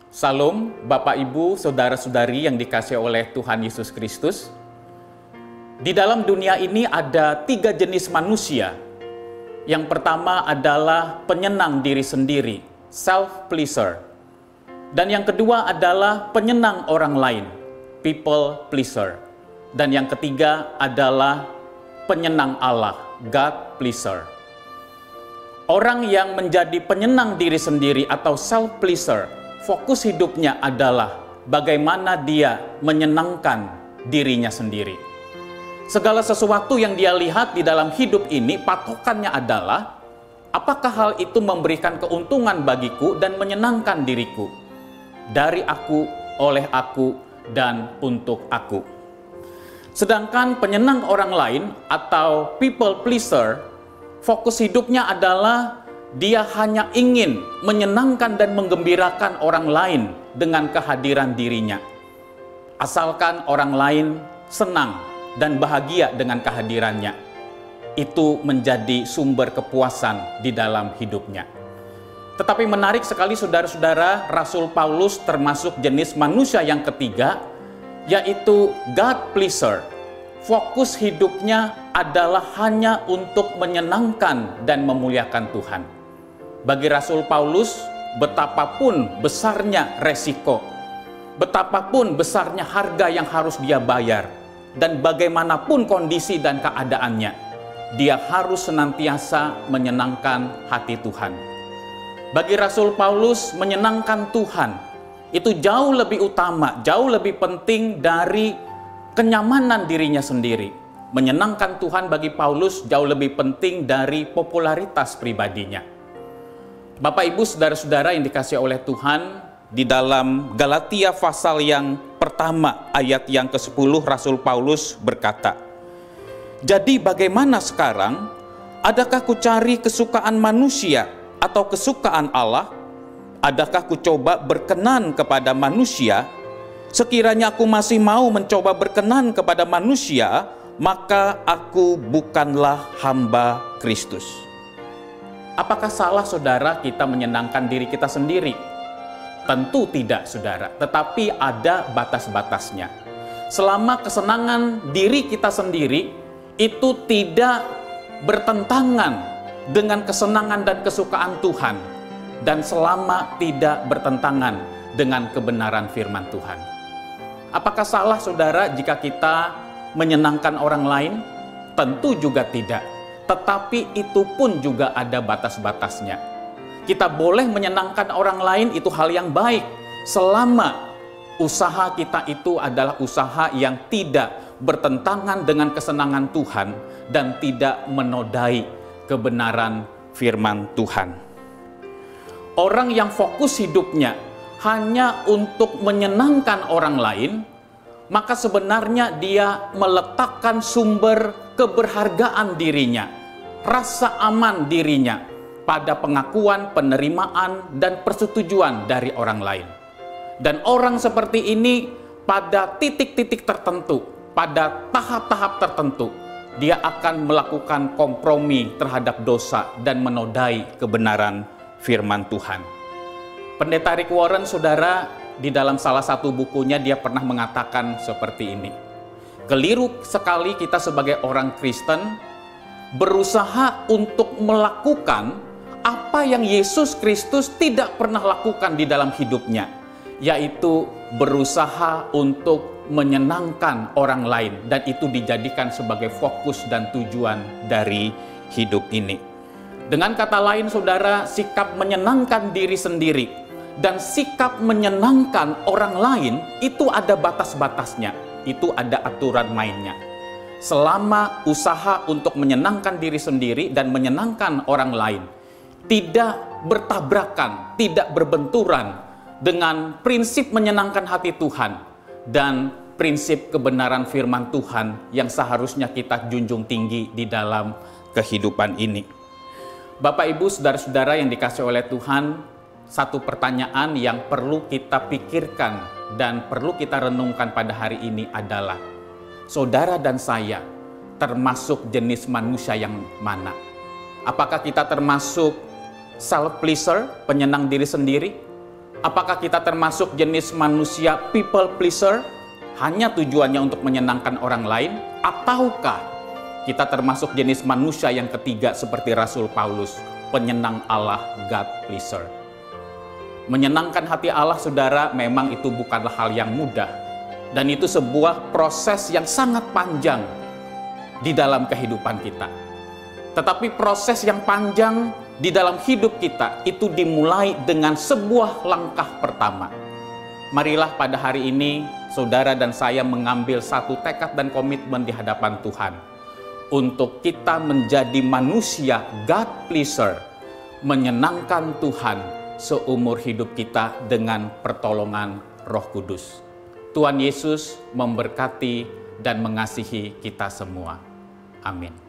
Salam Bapak Ibu, Saudara-saudari yang dikasihi oleh Tuhan Yesus Kristus. Di dalam dunia ini ada 3 jenis manusia. Yang pertama adalah penyenang diri sendiri, self-pleaser. Dan yang kedua adalah penyenang orang lain, people pleaser. Dan yang ketiga adalah penyenang Allah, God pleaser. Orang yang menjadi penyenang diri sendiri atau self-pleaser, fokus hidupnya adalah bagaimana dia menyenangkan dirinya sendiri. Segala sesuatu yang dia lihat di dalam hidup ini, patokannya adalah apakah hal itu memberikan keuntungan bagiku dan menyenangkan diriku. Dari aku, oleh aku, dan untuk aku. Sedangkan penyenang orang lain atau people pleaser, fokus hidupnya adalah dia hanya ingin menyenangkan dan menggembirakan orang lain dengan kehadiran dirinya. Asalkan orang lain senang dan bahagia dengan kehadirannya, itu menjadi sumber kepuasan di dalam hidupnya. Tetapi menarik sekali saudara-saudara, Rasul Paulus termasuk jenis manusia yang ketiga, yaitu God pleaser. Fokus hidupnya adalah hanya untuk menyenangkan dan memuliakan Tuhan. Bagi Rasul Paulus, betapapun besarnya resiko, betapapun besarnya harga yang harus dia bayar, dan bagaimanapun kondisi dan keadaannya, dia harus senantiasa menyenangkan hati Tuhan. Bagi Rasul Paulus, menyenangkan Tuhan itu jauh lebih utama, jauh lebih penting dari kenyamanan dirinya sendiri. Menyenangkan Tuhan bagi Paulus jauh lebih penting dari popularitas pribadinya. Bapak Ibu saudara-saudara yang dikasihi oleh Tuhan, di dalam Galatia pasal yang pertama ayat yang ke-10 Rasul Paulus berkata, "Jadi bagaimana sekarang? Adakah ku cari kesukaan manusia atau kesukaan Allah? Adakah ku coba berkenan kepada manusia? Sekiranya aku masih mau mencoba berkenan kepada manusia, maka aku bukanlah hamba Kristus." Apakah salah saudara kita menyenangkan diri kita sendiri? Tentu tidak saudara, tetapi ada batas-batasnya. Selama kesenangan diri kita sendiri itu tidak bertentangan dengan kesenangan dan kesukaan Tuhan, dan selama tidak bertentangan dengan kebenaran firman Tuhan. Apakah salah saudara jika kita menyenangkan orang lain? Tentu juga tidak. Tetapi itu pun juga ada batas-batasnya. Kita boleh menyenangkan orang lain, itu hal yang baik, selama usaha kita itu adalah usaha yang tidak bertentangan dengan kesenangan Tuhan dan tidak menodai kebenaran firman Tuhan. Orang yang fokus hidupnya hanya untuk menyenangkan orang lain, maka sebenarnya dia meletakkan sumber keberhargaan dirinya, rasa aman dirinya pada pengakuan, penerimaan, dan persetujuan dari orang lain. Dan orang seperti ini pada titik-titik tertentu, pada tahap-tahap tertentu, dia akan melakukan kompromi terhadap dosa dan menodai kebenaran firman Tuhan. Pendeta Rick Warren, saudara, di dalam salah satu bukunya dia pernah mengatakan seperti ini. Keliru sekali kita sebagai orang Kristen berusaha untuk melakukan apa yang Yesus Kristus tidak pernah lakukan di dalam hidupnya, yaitu berusaha untuk menyenangkan orang lain, dan itu dijadikan sebagai fokus dan tujuan dari hidup ini. Dengan kata lain saudara, sikap menyenangkan diri sendiri dan sikap menyenangkan orang lain itu ada batas-batasnya, itu ada aturan mainnya. Selama usaha untuk menyenangkan diri sendiri dan menyenangkan orang lain tidak bertabrakan, tidak berbenturan dengan prinsip menyenangkan hati Tuhan dan prinsip kebenaran firman Tuhan yang seharusnya kita junjung tinggi di dalam kehidupan ini. Bapak Ibu saudara-saudara yang dikasihi oleh Tuhan, satu pertanyaan yang perlu kita pikirkan dan perlu kita renungkan pada hari ini adalah, saudara dan saya termasuk jenis manusia yang mana? Apakah kita termasuk self-pleaser, penyenang diri sendiri? Apakah kita termasuk jenis manusia people pleaser, hanya tujuannya untuk menyenangkan orang lain? Ataukah kita termasuk jenis manusia yang ketiga seperti Rasul Paulus, penyenang Allah, God pleaser? Menyenangkan hati Allah, saudara, memang itu bukanlah hal yang mudah. Dan itu sebuah proses yang sangat panjang di dalam kehidupan kita. Tetapi proses yang panjang di dalam hidup kita itu dimulai dengan sebuah langkah pertama. Marilah pada hari ini saudara dan saya mengambil satu tekad dan komitmen di hadapan Tuhan untuk kita menjadi manusia God pleaser, menyenangkan Tuhan seumur hidup kita dengan pertolongan Roh Kudus. Tuhan Yesus memberkati dan mengasihi kita semua. Amin.